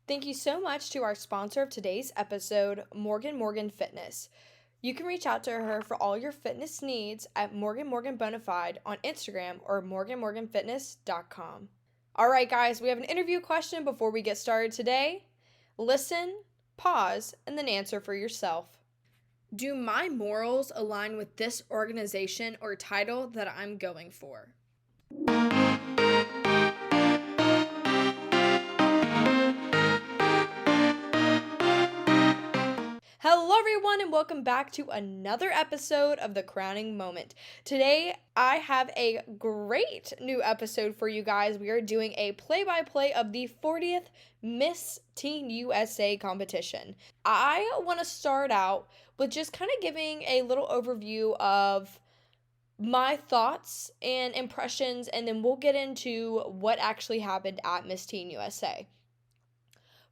Thank you so much to our sponsor of today's episode, Morgan Fitness. You can reach out to her for all your fitness needs at Morgan Bonafide on Instagram or morganfitness.com. All right, guys, we have an interview question before we get started today. Listen, pause, and then answer for yourself. Do my morals align with this organization or title that I'm going for? Hello everyone and welcome back to another episode of The Crowning Moment. Today I have a great new episode for you guys. We are doing a play-by-play of the 40th Miss Teen USA competition. I want to start out with just kind of giving a little overview of my thoughts and impressions, and then we'll get into what actually happened at Miss Teen USA.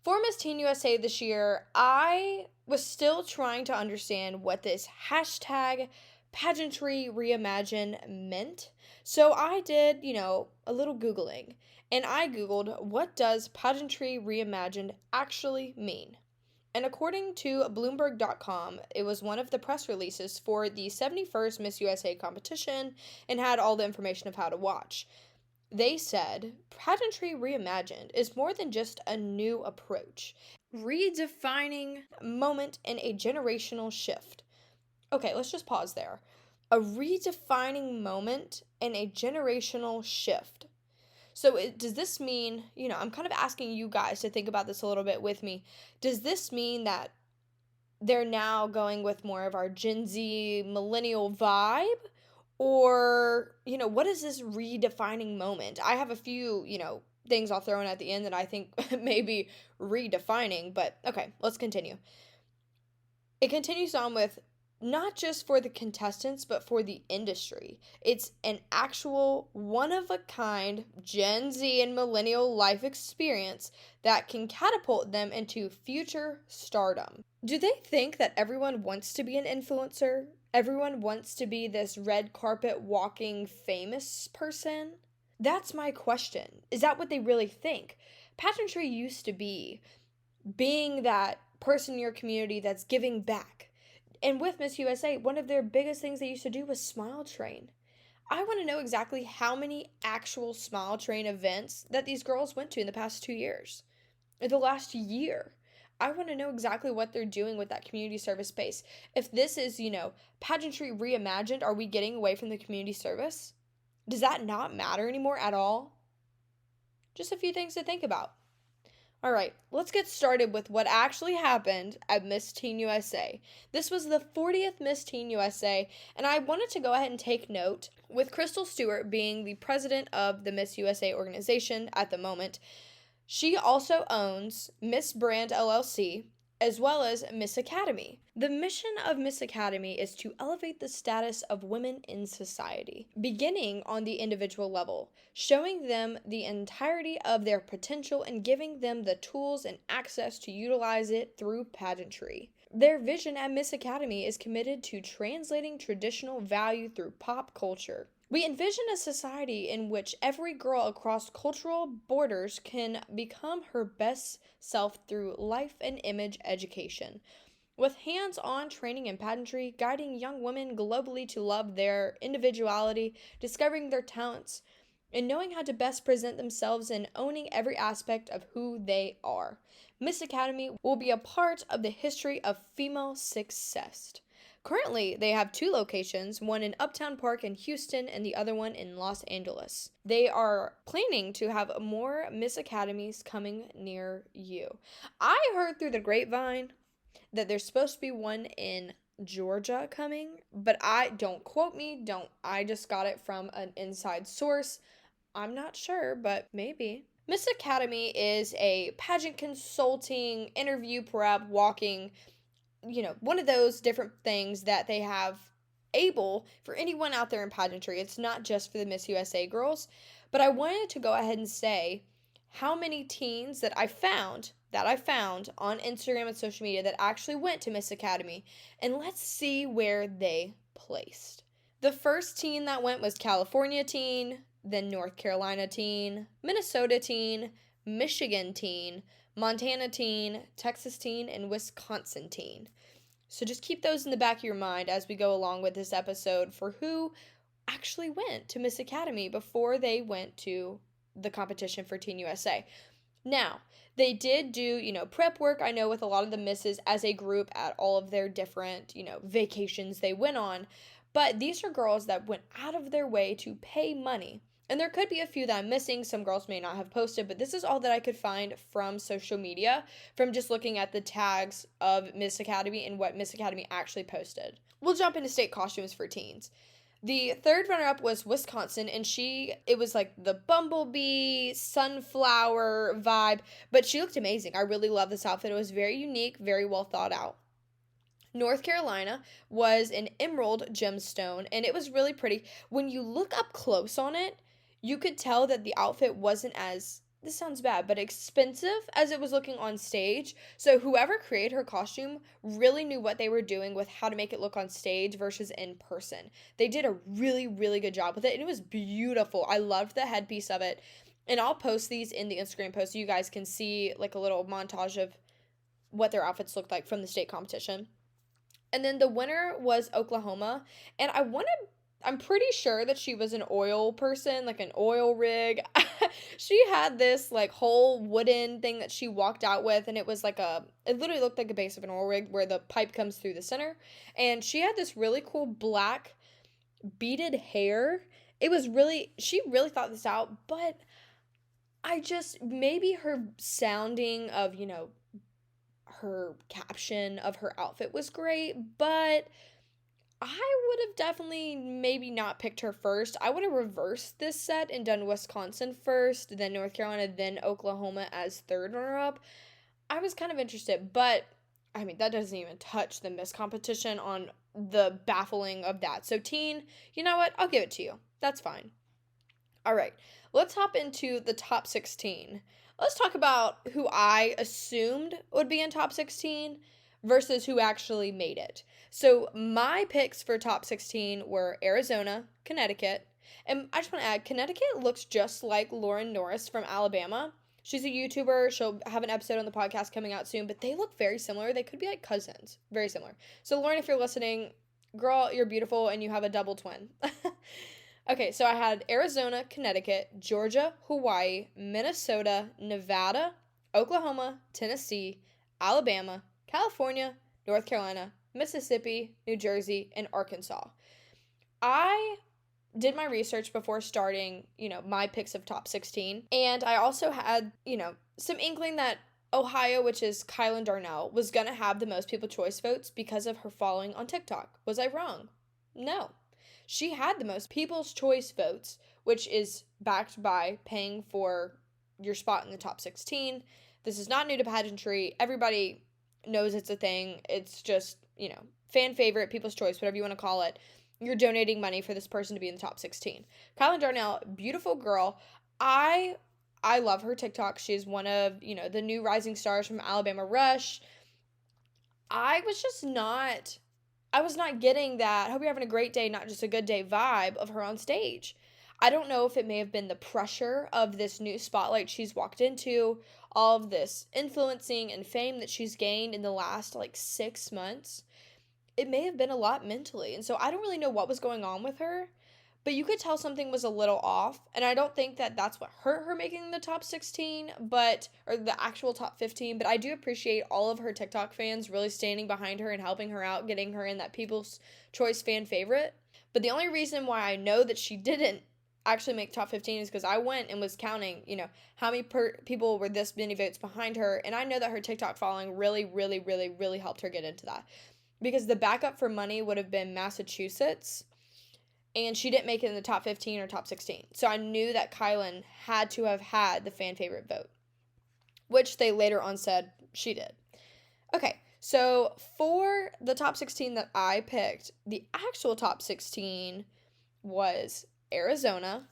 For Miss Teen USA this year, I was still trying to understand what this hashtag Pageantry Reimagine meant. So I did, a little Googling. And I Googled, what does Pageantry Reimagined actually mean? And according to Bloomberg.com, it was one of the press releases for the 71st Miss USA competition and had all the information of how to watch. They said, Pageantry Reimagined is more than just a new approach, redefining moment in a generational shift. Okay, let's just pause there. A redefining moment in a generational shift. So does this mean, I'm kind of asking you guys to think about this a little bit with me. Does this mean that they're now going with more of our Gen Z millennial vibe? Or, what is this redefining moment? I have a few, things I'll throw in at the end that I think may be redefining, but okay, let's continue. It continues on with not just for the contestants, but for the industry. It's an actual one-of-a-kind Gen Z and millennial life experience that can catapult them into future stardom. Do they think that everyone wants to be an influencer? Everyone wants to be this red carpet walking famous person? That's my question. Is that what they really think? Pageantry used to be being that person in your community that's giving back. And with Miss USA, one of their biggest things they used to do was Smile Train. I want to know exactly how many actual Smile Train events that these girls went to in the past 2 years. In the last year. I want to know exactly what they're doing with that community service space. If this is, pageantry reimagined, are we getting away from the community service? Does that not matter anymore at all? Just a few things to think about. All right, let's get started with what actually happened at Miss Teen USA. This was the 40th Miss Teen USA, and I wanted to go ahead and take note, with Crystal Stewart being the president of the Miss USA organization at the moment. She also owns Miss Brand LLC, as well as Miss Academy. The mission of Miss Academy is to elevate the status of women in society, beginning on the individual level, showing them the entirety of their potential and giving them the tools and access to utilize it through pageantry. Their vision at Miss Academy is committed to translating traditional value through pop culture. We envision a society in which every girl across cultural borders can become her best self through life and image education, with hands-on training in pageantry, guiding young women globally to love their individuality, discovering their talents, and knowing how to best present themselves and owning every aspect of who they are. Miss Academy will be a part of the history of female success. Currently, they have 2 locations, one in Uptown Park in Houston and the other one in Los Angeles. They are planning to have more Miss Academies coming near you. I heard through the grapevine that there's supposed to be one in Georgia coming, but don't quote me, I just got it from an inside source. I'm not sure, but maybe. Miss Academy is a pageant consulting, interview prep, walking, one of those different things that they have able for anyone out there in pageantry. It's not just for the Miss USA girls, but I wanted to go ahead and say how many teens that I found on Instagram and social media that actually went to Miss Academy, and let's see where they placed. The first teen that went was California teen, then North Carolina teen, Minnesota teen, Michigan teen, Montana teen, Texas teen, and Wisconsin teen. So just keep those in the back of your mind as we go along with this episode for who actually went to Miss Academy before they went to the competition for Teen USA. Now, they did do, prep work, I know, with a lot of the misses as a group at all of their different, vacations they went on. But these are girls that went out of their way to pay money. And there could be a few that I'm missing. Some girls may not have posted, but this is all that I could find from social media, from just looking at the tags of Miss Academy and what Miss Academy actually posted. We'll jump into state costumes for teens. The third runner-up was Wisconsin, and it was like the bumblebee, sunflower vibe, but she looked amazing. I really love this outfit. It was very unique, very well thought out. North Carolina was an emerald gemstone, and it was really pretty. When you look up close on it, you could tell that the outfit wasn't as, this sounds bad, but expensive as it was looking on stage. So whoever created her costume really knew what they were doing with how to make it look on stage versus in person. They did a really, really good job with it, and it was beautiful. I loved the headpiece of it, and I'll post these in the Instagram post so you guys can see like a little montage of what their outfits looked like from the state competition. And then the winner was Oklahoma, and I'm pretty sure that she was an oil person, like an oil rig. She had this like whole wooden thing that she walked out with, and it was like it literally looked like a base of an oil rig where the pipe comes through the center. And she had this really cool black beaded hair. She really thought this out, but maybe her sounding of, her caption of her outfit was great, but I would have definitely maybe not picked her first. I would have reversed this set and done Wisconsin first, then North Carolina, then Oklahoma as third runner-up. I was kind of interested, but, I mean, that doesn't even touch the Miss competition on the baffling of that. So, teen, you know what? I'll give it to you. That's fine. All right, let's hop into the top 16. Let's talk about who I assumed would be in top 16 versus who actually made it. So my picks for top 16 were Arizona, Connecticut, and I just want to add, Connecticut looks just like Lauren Norris from Alabama. She's a YouTuber. She'll have an episode on the podcast coming out soon, but they look very similar. They could be like cousins. Very similar. So Lauren, if you're listening, girl, you're beautiful and you have a double twin. Okay, so I had Arizona, Connecticut, Georgia, Hawaii, Minnesota, Nevada, Oklahoma, Tennessee, Alabama, California, North Carolina, Mississippi, New Jersey, and Arkansas. I did my research before starting, my picks of top 16. And I also had, some inkling that Ohio, which is Kylan Darnell, was going to have the most People's Choice votes because of her following on TikTok. Was I wrong? No. She had the most People's Choice votes, which is backed by paying for your spot in the top 16. This is not new to pageantry. Everybody knows it's a thing. It's just, fan favorite, People's Choice, whatever you want to call it. You're donating money for this person to be in the top 16. Kylan Darnell, beautiful girl. I love her TikTok. She's one of, the new rising stars from Alabama Rush. I was not getting that, hope you're having a great day, not just a good day vibe of her on stage. I don't know if it may have been the pressure of this new spotlight she's walked into, all of this influencing and fame that she's gained in the last 6 months. It may have been a lot mentally. And so I don't really know what was going on with her, but you could tell something was a little off. And I don't think that that's what hurt her making the top 16, or the actual top 15. But I do appreciate all of her TikTok fans really standing behind her and helping her out, getting her in that People's Choice fan favorite. But the only reason why I know that she didn't actually make top 15 is because I went and was counting, how many people were this many votes behind her. And I know that her TikTok following really, really, really, really helped her get into that. Because the backup for money would have been Massachusetts, and she didn't make it in the top 15 or top 16. So I knew that Kylan had to have had the fan favorite vote, which they later on said she did. Okay, so for the top 16 that I picked, the actual top 16 was Arizona,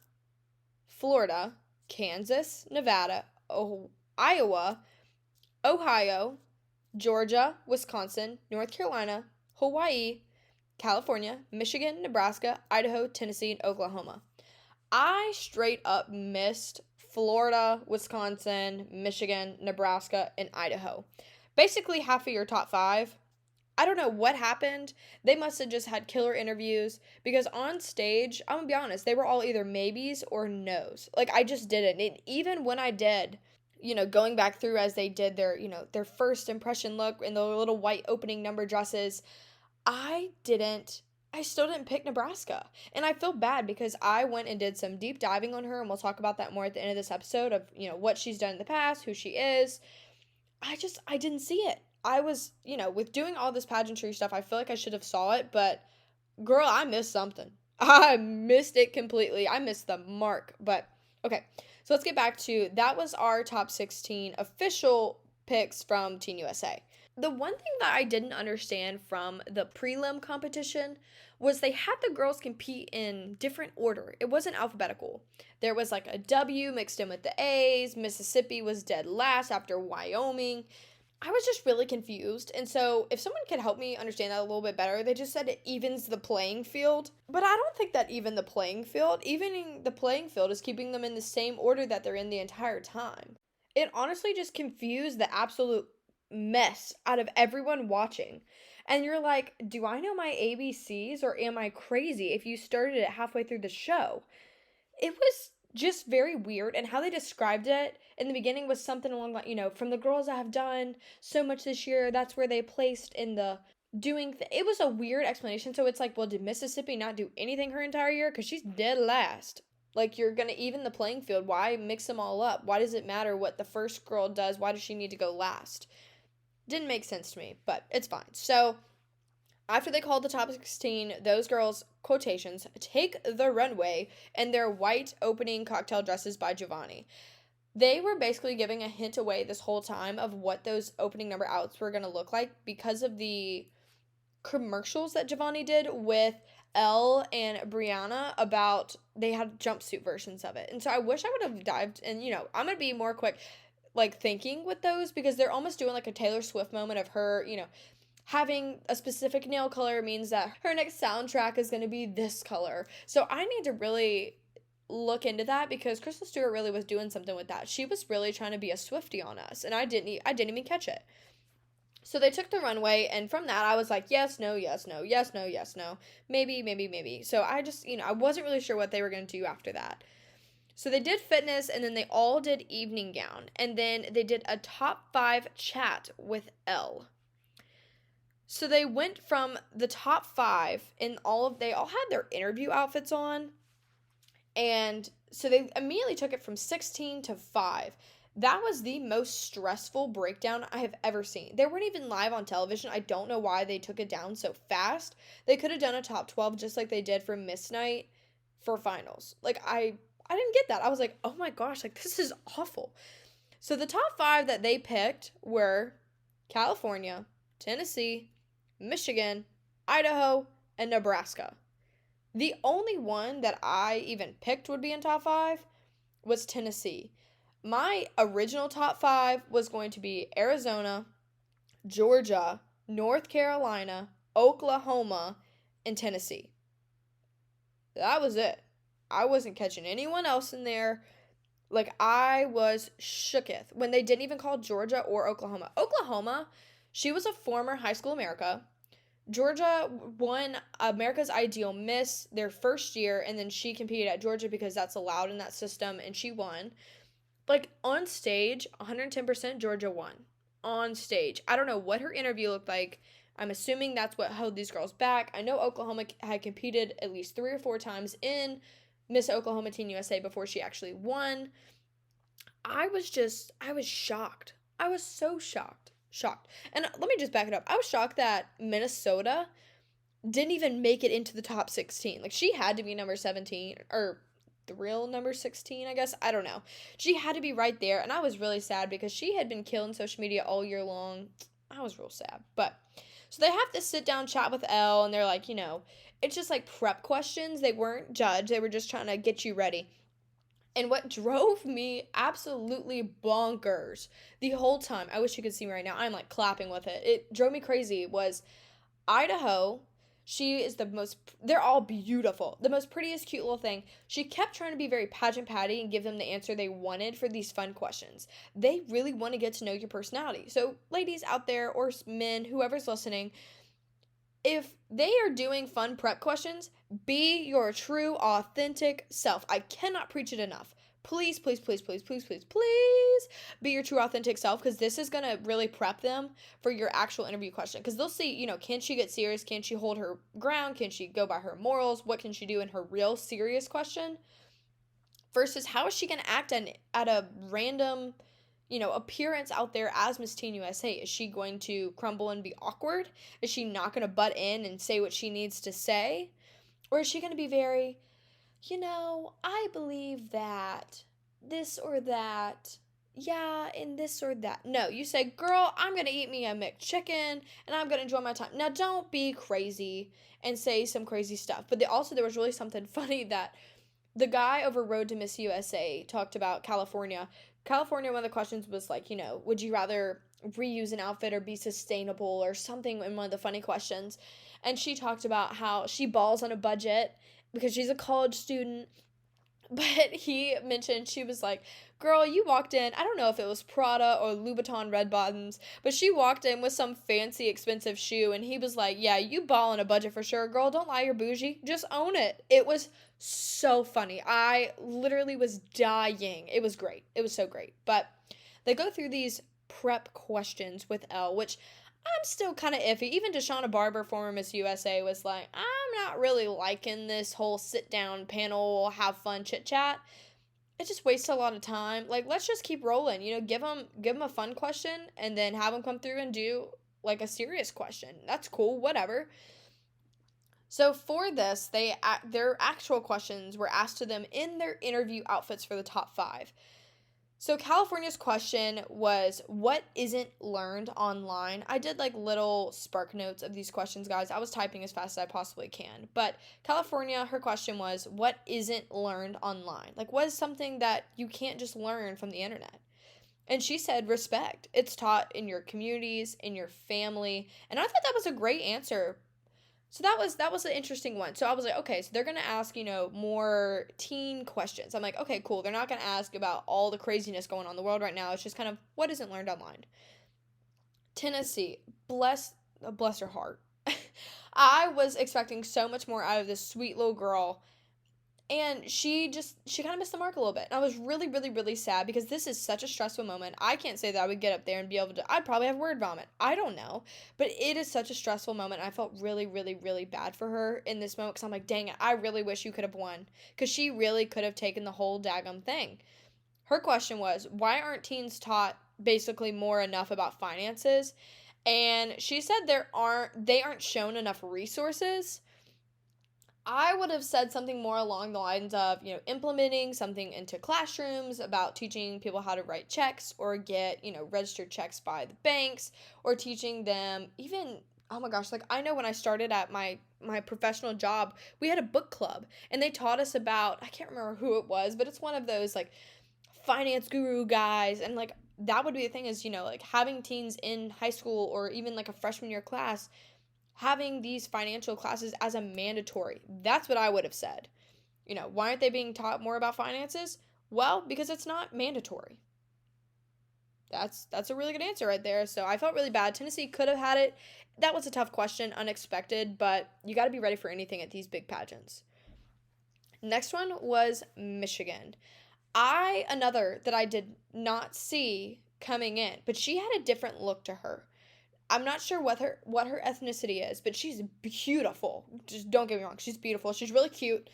Florida, Kansas, Nevada, Iowa, Ohio, Georgia, Wisconsin, North Carolina, Hawaii, California, Michigan, Nebraska, Idaho, Tennessee, and Oklahoma. I straight up missed Florida, Wisconsin, Michigan, Nebraska, and Idaho. Basically half of your top 5. I don't know what happened. They must have just had killer interviews because on stage, I'm gonna be honest, they were all either maybes or no's. Like, I just didn't. And even when I did, going back through as they did their, their first impression look in the little white opening number dresses, I still didn't pick Nebraska. And I feel bad because I went and did some deep diving on her, and we'll talk about that more at the end of this episode of, what she's done in the past, who she is. I didn't see it. I was, with doing all this pageantry stuff, I feel like I should have saw it, but girl, I missed something. I missed it completely. I missed the mark. But okay, so let's get back to that was our top 16 official picks from Teen USA. The one thing that I didn't understand from the prelim competition was they had the girls compete in different order. It wasn't alphabetical. There was like a W mixed in with the A's. Mississippi was dead last after Wyoming. I was just really confused. And so if someone could help me understand that a little bit better, they just said it evens the playing field. But I don't think that evening the playing field is keeping them in the same order that they're in the entire time. It honestly just confused the absolute mess out of everyone watching. And you're like, do I know my ABCs or am I crazy if you started it halfway through the show? It was just very weird, and how they described it in the beginning was something along like, from the girls that have done so much this year, that's where they placed in the it was a weird explanation. So it's like, well, did Mississippi not do anything her entire year? Because she's dead last. Like, you're going to even the playing field. Why mix them all up? Why does it matter what the first girl does? Why does she need to go last? Didn't make sense to me, but it's fine. So after they called the top 16, those girls, quotations, take the runway in their white opening cocktail dresses by Giovanni. They were basically giving a hint away this whole time of what those opening number outs were going to look like because of the commercials that Giovanni did with Elle and Brianna about they had jumpsuit versions of it. And so I wish I would have dived, and I'm going to be more quick like thinking with those because they're almost doing like a Taylor Swift moment of her, having a specific nail color means that her next soundtrack is going to be this color. So I need to really look into that because Crystal Stewart really was doing something with that. She was really trying to be a Swiftie on us, and I didn't even catch it. So they took the runway, and from that I was like, yes, no, yes, no, yes, no, yes, no, maybe, maybe, maybe. So I just, I wasn't really sure what they were going to do after that. So they did fitness, and then they all did evening gown, and then they did a top 5 chat with Elle. So they went from the top 5 and they all had their interview outfits on. And so they immediately took it from 16 to 5. That was the most stressful breakdown I have ever seen. They weren't even live on television. I don't know why they took it down so fast. They could have done a top 12 just like they did for Miss Night for finals. Like, I didn't get that. I was like, oh my gosh, like, this is awful. So the top 5 that they picked were California, Tennessee, Michigan, Idaho, and Nebraska. The only one that I even picked would be in top 5 was Tennessee. My original top 5 was going to be Arizona, Georgia, North Carolina, Oklahoma, and Tennessee. That was it. I wasn't catching anyone else in there. Like, I was shooketh when they didn't even call Georgia or Oklahoma. Oklahoma, she was a former High School America. Georgia won America's Ideal Miss their first year, and then she competed at Georgia because that's allowed in that system, and she won. Like, on stage, 110% Georgia won. On stage. I don't know what her interview looked like. I'm assuming that's what held these girls back. I know Oklahoma had competed at least 3 or 4 times in Miss Oklahoma Teen USA before she actually won. I was shocked. I was so shocked. And let me just back it up. I was shocked that Minnesota didn't even make it into the top 16. Like, she had to be number 17, or the real number 16, I guess. I don't know. She had to be right there, and I was really sad because she had been killing social media all year long. I was real sad. But, so they have to sit down, chat with Elle, and they're like, it's just like prep questions. They weren't judged. They were just trying to get you ready. And what drove me absolutely bonkers the whole time, I wish you could see me right now, I'm like clapping with it. It drove me crazy was Idaho She is they're all beautiful. The most prettiest, cute little thing. She kept trying to be very pageant patty and give them the answer they wanted for these fun questions. They really want to get to know your personality. So, ladies out there, or men, whoever's listening, if they are doing fun prep questions, be your true, authentic self. I cannot preach it enough. Please, please, please, please, please, please, please be your true, authentic self, because this is going to really prep them for your actual interview question. Because they'll see, can she get serious? Can she hold her ground? Can she go by her morals? What can she do in her real serious question? Versus how is she going to act at a random, appearance out there as Miss Teen USA? Is she going to crumble and be awkward? Is she not going to butt in and say what she needs to say? Or is she going to be very, I believe that this or that, yeah, and this or that. No, you say, girl, I'm going to eat me a McChicken and I'm going to enjoy my time. Now, don't be crazy and say some crazy stuff. But there was really something funny that the guy over Road to Miss USA talked about California. California, one of the questions was like, would you rather reuse an outfit or be sustainable or something in one of the funny questions. And she talked about how she balls on a budget because she's a college student. But he mentioned, she was like, girl, you walked in, I don't know if it was Prada or Louboutin red bottoms, but she walked in with some fancy expensive shoe, and he was like, yeah, you ball on a budget for sure, girl, don't lie, you're bougie, just own it. It was so funny. I literally was dying. It was great. It was so great. But they go through these prep questions with Elle, which I'm still kind of iffy. Even Deshauna Barber, former Miss USA, was like, I'm not really liking this whole sit down panel, have fun chit chat. It just wastes a lot of time. Like, let's just keep rolling. Give them a fun question and then have them come through and do like a serious question. That's cool. Whatever. So for this, their actual questions were asked to them in their interview outfits for the top 5. So California's question was, what isn't learned online? I did like little spark notes of these questions, guys. I was typing as fast as I possibly can. But California, her question was, what isn't learned online? Like, what is something that you can't just learn from the internet? And she said, respect. It's taught in your communities, in your family. And I thought that was a great answer. So that was an interesting one. So I was like, okay, so they're going to ask, more teen questions. I'm like, okay, cool. They're not going to ask about all the craziness going on in the world right now. It's just kind of what isn't learned online. Tennessee, bless her heart. I was expecting so much more out of this sweet little girl. And she kind of missed the mark a little bit. And I was really, really, really sad because this is such a stressful moment. I can't say that I would get up there and be able to, I'd probably have word vomit. I don't know. But it is such a stressful moment. And I felt really, really, really bad for her in this moment because I'm like, dang it, I really wish you could have won. Because she really could have taken the whole daggum thing. Her question was, why aren't teens taught basically more enough about finances? And she said they aren't shown enough resources. I would have said something more along the lines of, implementing something into classrooms about teaching people how to write checks or get, registered checks by the banks, or teaching them even, oh my gosh, like I know when I started at my professional job, we had a book club and they taught us about, I can't remember who it was, but it's one of those like finance guru guys. And like that would be the thing is, like having teens in high school or even like a freshman year class, having these financial classes as a mandatory. That's what I would have said. Why aren't they being taught more about finances? Well, because it's not mandatory. That's a really good answer right there. So I felt really bad. Tennessee could have had it. That was a tough question, unexpected, but you got to be ready for anything at these big pageants. Next one was Michigan. Another that I did not see coming in, but she had a different look to her. I'm not sure what her ethnicity is, but she's beautiful. Just don't get me wrong. She's beautiful. She's really cute.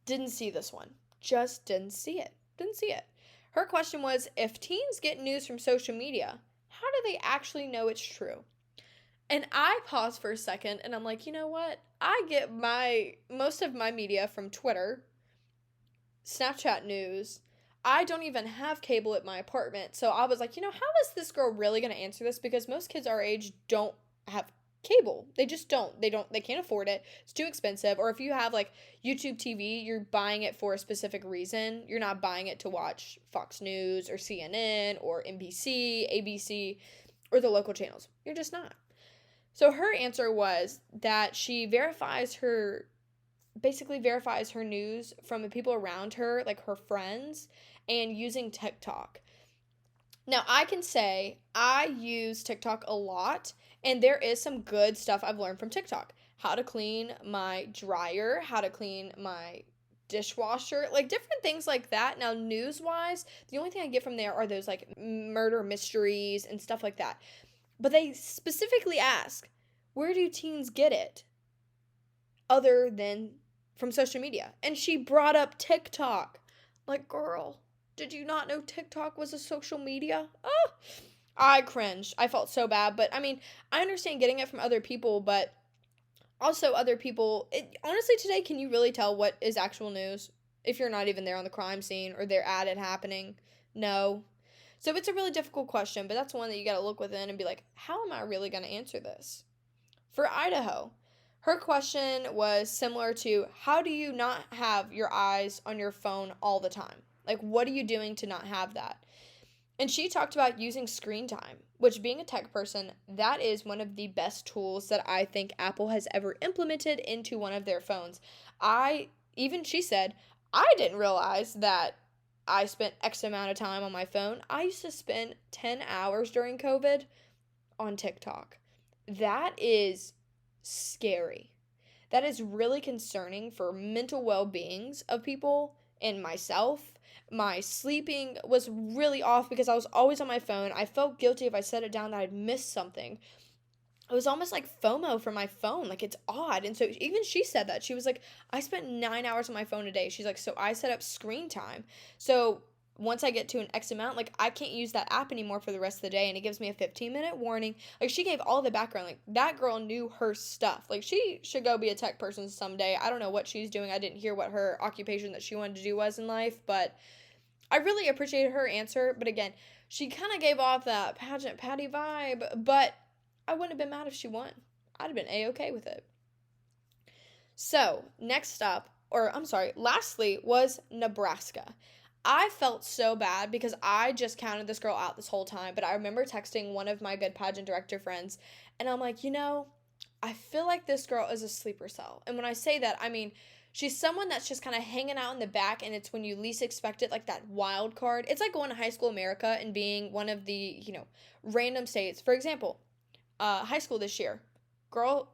Didn't see this one. Just didn't see it. Didn't see it. Her question was, if teens get news from social media, how do they actually know it's true? And I paused for a second and I'm like, you know what? I get most of my media from Twitter, Snapchat news. I don't even have cable at my apartment. So I was like, how is this girl really going to answer this? Because most kids our age don't have cable. They just don't. They can't afford it. It's too expensive. Or if you have like YouTube TV, you're buying it for a specific reason. You're not buying it to watch Fox News or CNN or NBC, ABC, or the local channels. You're just not. So her answer was that she basically verifies her news from the people around her, like her friends, and using TikTok. Now, I can say I use TikTok a lot, and there is some good stuff I've learned from TikTok. How to clean my dryer, how to clean my dishwasher, like different things like that. Now, news wise, the only thing I get from there are those like murder mysteries and stuff like that. But they specifically ask, where do teens get it other than from social media? And she brought up TikTok. Like, girl, did you not know TikTok was a social media? Oh, I cringed. I felt so bad. But I mean, I understand getting it from other people, but also other people. Honestly, today, can you really tell what is actual news if you're not even there on the crime scene or they're at it happening? No. So it's a really difficult question, but that's one that you got to look within and be like, how am I really going to answer this? For Idaho, her question was similar to, how do you not have your eyes on your phone all the time? Like, what are you doing to not have that? And she talked about using screen time, which, being a tech person, that is one of the best tools that I think Apple has ever implemented into one of their phones. She said, I didn't realize that I spent X amount of time on my phone. I used to spend 10 hours during COVID on TikTok. That is scary. That is really concerning for mental well-beings of people and myself. My sleeping was really off because I was always on my phone. I felt guilty if I set it down that I'd missed something. It was almost like FOMO for my phone. Like, it's odd. And so even she said that. She was like, I spent 9 hours on my phone a day. She's like, so I set up screen time. So once I get to an X amount, like, I can't use that app anymore for the rest of the day. And it gives me a 15-minute warning. Like, she gave all the background. Like, that girl knew her stuff. Like, she should go be a tech person someday. I don't know what she's doing. I didn't hear what her occupation that she wanted to do was in life. But I really appreciated her answer. But again, she kind of gave off that pageant Patty vibe. But I wouldn't have been mad if she won. I'd have been A-okay with it. So, lastly was Nebraska. I felt so bad because I just counted this girl out this whole time, but I remember texting one of my good pageant director friends, and I'm like, I feel like this girl is a sleeper cell. And when I say that, I mean, she's someone that's just kind of hanging out in the back, and it's when you least expect it, like that wild card. It's like going to High School America and being one of the, random states. For example, high school this year. Girl,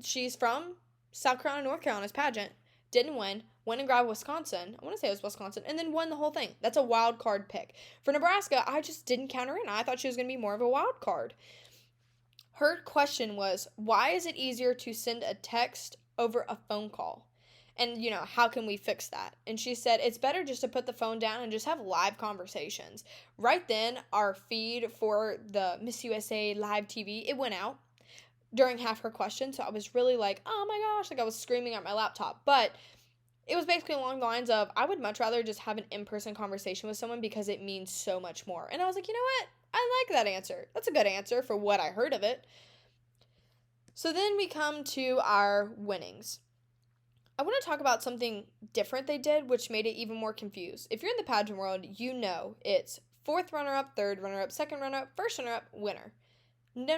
she's from South Carolina, North Carolina's pageant, didn't win, went and grabbed Wisconsin. I want to say it was Wisconsin, and then won the whole thing. That's a wild card pick. For Nebraska, I just didn't count her in. I thought she was going to be more of a wild card. Her question was, why is it easier to send a text over a phone call? And, how can we fix that? And she said, it's better just to put the phone down and just have live conversations. Right then, our feed for the Miss USA live TV, it went out during half her question. So I was really like, oh my gosh, like I was screaming at my laptop. But it was basically along the lines of, I would much rather just have an in-person conversation with someone because it means so much more. And I was like, you know what? I like that answer. That's a good answer for what I heard of it. So then we come to our winnings. I want to talk about something different they did, which made it even more confused. If you're in the pageant world, you know it's fourth runner-up, third runner-up, second runner-up, first runner-up, winner. No.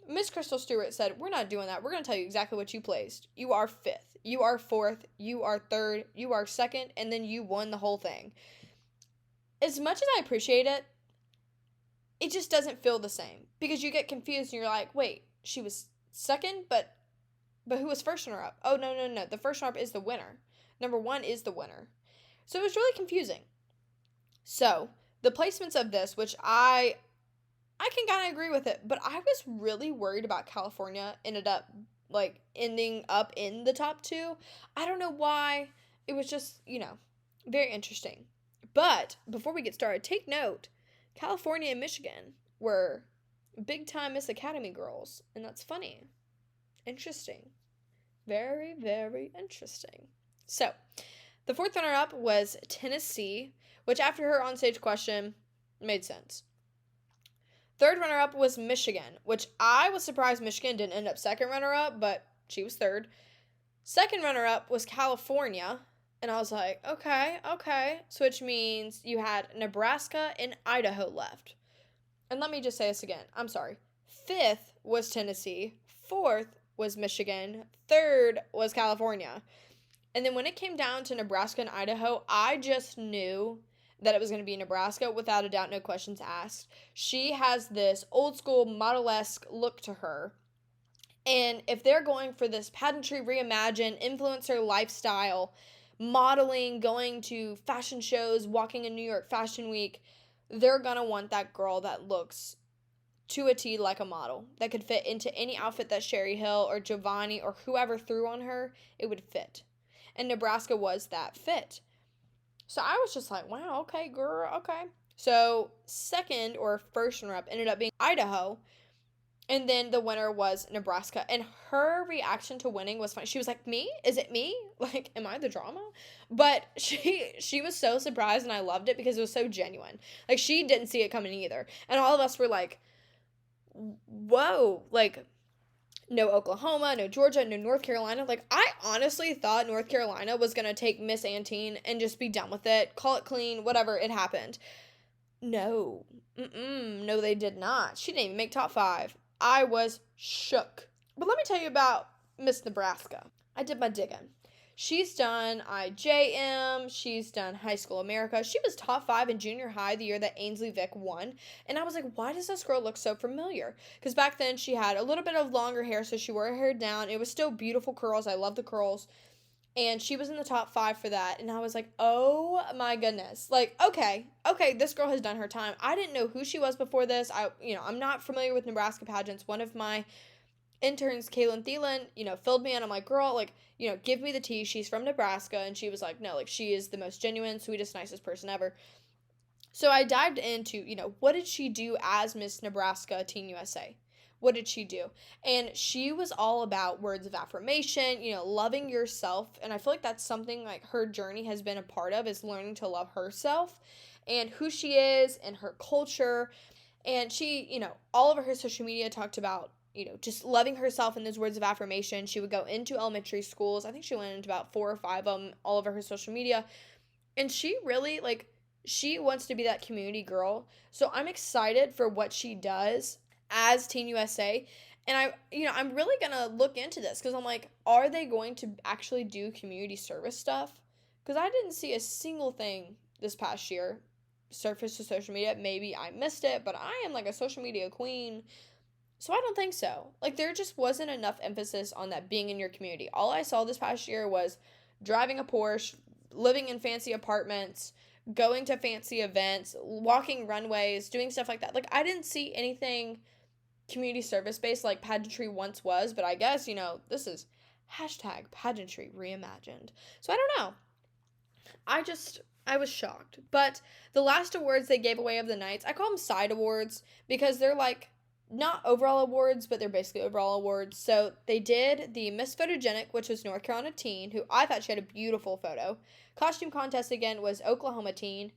Miss Crystal Stewart said, we're not doing that. We're going to tell you exactly what you placed. You are fifth. You are fourth. You are third. You are second. And then you won the whole thing. As much as I appreciate it, it just doesn't feel the same. Because you get confused and you're like, wait, she was second, but who was first runner-up? Oh, no. The first runner-up is the winner. Number one is the winner. So it was really confusing. So, the placements of this, which I can kind of agree with it, but I was really worried about California ending up in the top two. I don't know why. It was just, very interesting. But before we get started, take note, California and Michigan were big-time Miss Academy girls, and that's funny. Interesting. Very, very interesting. So, the fourth runner-up was Tennessee, which after her onstage question made sense. Third runner-up was Michigan, which I was surprised Michigan didn't end up second runner-up, but she was third. Second runner-up was California, and I was like, okay. So which means you had Nebraska and Idaho left. And let me just say this again. I'm sorry. Fifth was Tennessee. Fourth was Michigan. Third was California. And then when it came down to Nebraska and Idaho, I just knew that it was going to be Nebraska without a doubt, no questions asked. She has this old school model-esque look to her. And if they're going for this pageantry reimagined influencer lifestyle, modeling, going to fashion shows, walking in New York Fashion Week, they're going to want that girl that looks to a T like a model, that could fit into any outfit that Sherry Hill or Giovanni or whoever threw on her, it would fit. And Nebraska was that fit. So I was just like, wow, okay, girl, okay. So second or first runner-up ended up being Idaho. And then the winner was Nebraska. And her reaction to winning was funny. She was like, me? Is it me? Like, am I the drama? But she was so surprised, and I loved it because it was so genuine. Like, she didn't see it coming either. And all of us were like, whoa. Like, no Oklahoma, no Georgia, no North Carolina. Like, I honestly thought North Carolina was going to take Miss Antine and just be done with it. Call it clean, whatever, it happened. No. No, they did not. She didn't even make top 5. I was shook. But let me tell you about Miss Nebraska. I did my digging. She's done IJM. She's done High School America. She was top 5 in junior high the year that Ainsley Vick won. And I was like, why does this girl look so familiar? Because back then she had a little bit of longer hair, so she wore her hair down. It was still beautiful curls. I love the curls. And she was in the top 5 for that. And I was like, oh my goodness. Like, okay, this girl has done her time. I didn't know who she was before this. I'm not familiar with Nebraska pageants. One of my interns, Kaylin Thielen, filled me in. I'm like, girl, like, give me the tea. She's from Nebraska. And she was like, no, like, she is the most genuine, sweetest, nicest person ever. So I dived into, what did she do as Miss Nebraska Teen USA? What did she do? And she was all about words of affirmation, loving yourself. And I feel like that's something like her journey has been a part of, is learning to love herself and who she is and her culture. And she, all over her social media talked about, just loving herself and those words of affirmation. She would go into elementary schools. I think she went into about 4 or 5 of them all over her social media. And she really, she wants to be that community girl. So I'm excited for what she does as Teen USA. And I'm really going to look into this because I'm like, are they going to actually do community service stuff? Because I didn't see a single thing this past year surface to social media. Maybe I missed it, but I am like a social media queen. So I don't think so. Like, there just wasn't enough emphasis on that being in your community. All I saw this past year was driving a Porsche, living in fancy apartments, going to fancy events, walking runways, doing stuff like that. Like, I didn't see anything community service based like pageantry once was, but I guess, this is #pageantry reimagined. So I don't know. I was shocked. But the last awards they gave away of the nights, I call them side awards because they're like not overall awards, but they're basically overall awards. So they did the Miss Photogenic, which was North Carolina Teen, who I thought she had a beautiful photo. Costume contest again was Oklahoma Teen.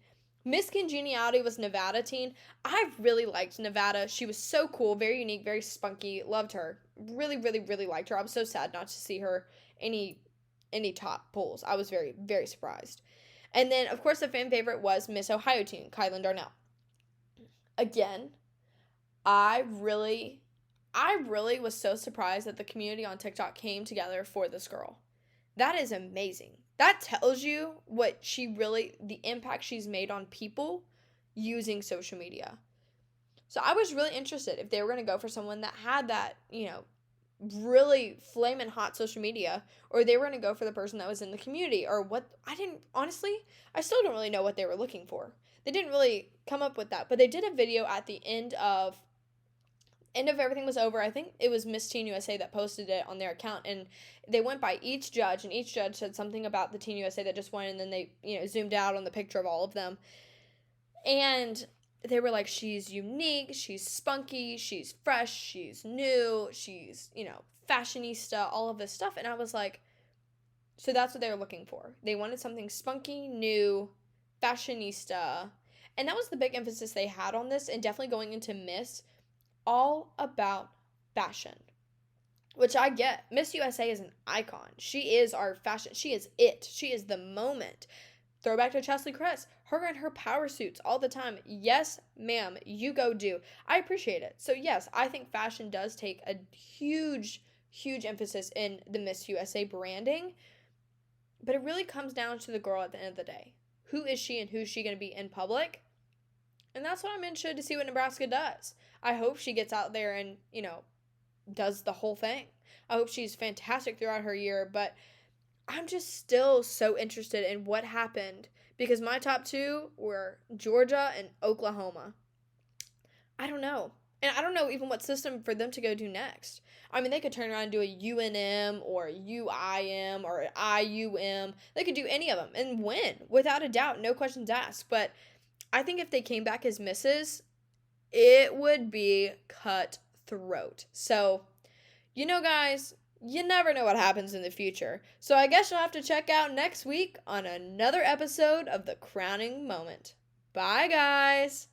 Miss Congeniality was Nevada Teen. I really liked Nevada. She was so cool, very unique, very spunky. Loved her. Really, really, really liked her. I was so sad not to see her any top polls. I was very, very surprised. And then, of course, the fan favorite was Miss Ohio Teen, Kylan Darnell. Again, I really was so surprised that the community on TikTok came together for this girl. That is amazing. That tells you the impact she's made on people using social media. So I was really interested if they were going to go for someone that had that, really flaming hot social media, or they were going to go for the person that was in the community, or what. I still don't really know what they were looking for. They didn't really come up with that, but they did a video at the end of everything was over. I think it was Miss Teen USA that posted it on their account, and they went by each judge, and each judge said something about the Teen USA that just won, and then they, zoomed out on the picture of all of them. And they were like, she's unique, she's spunky, she's fresh, she's new, she's, fashionista, all of this stuff. And I was like, so that's what they were looking for. They wanted something spunky, new, fashionista. And that was the big emphasis they had on this, and definitely going into Miss, all about fashion, which I get. Miss USA is an icon. She is our fashion. She is it. She is the moment. Throwback to Chesley Chris, her and her power suits all the time. Yes, ma'am, you go do. I appreciate it. So yes, I think fashion does take a huge, huge emphasis in the Miss USA branding, but it really comes down to the girl at the end of the day. Who is she and who's she going to be in public? And that's what I'm interested to see what Nebraska does. I hope she gets out there and, does the whole thing. I hope she's fantastic throughout her year, but I'm just still so interested in what happened because my top two were Georgia and Oklahoma. I don't know. And I don't know even what system for them to go do next. I mean, they could turn around and do a UNM or UIM or IUM. They could do any of them and win without a doubt, no questions asked. But I think if they came back as misses, it would be cutthroat. So, guys, you never know what happens in the future. So I guess you'll have to check out next week on another episode of The Crowning Moment. Bye, guys.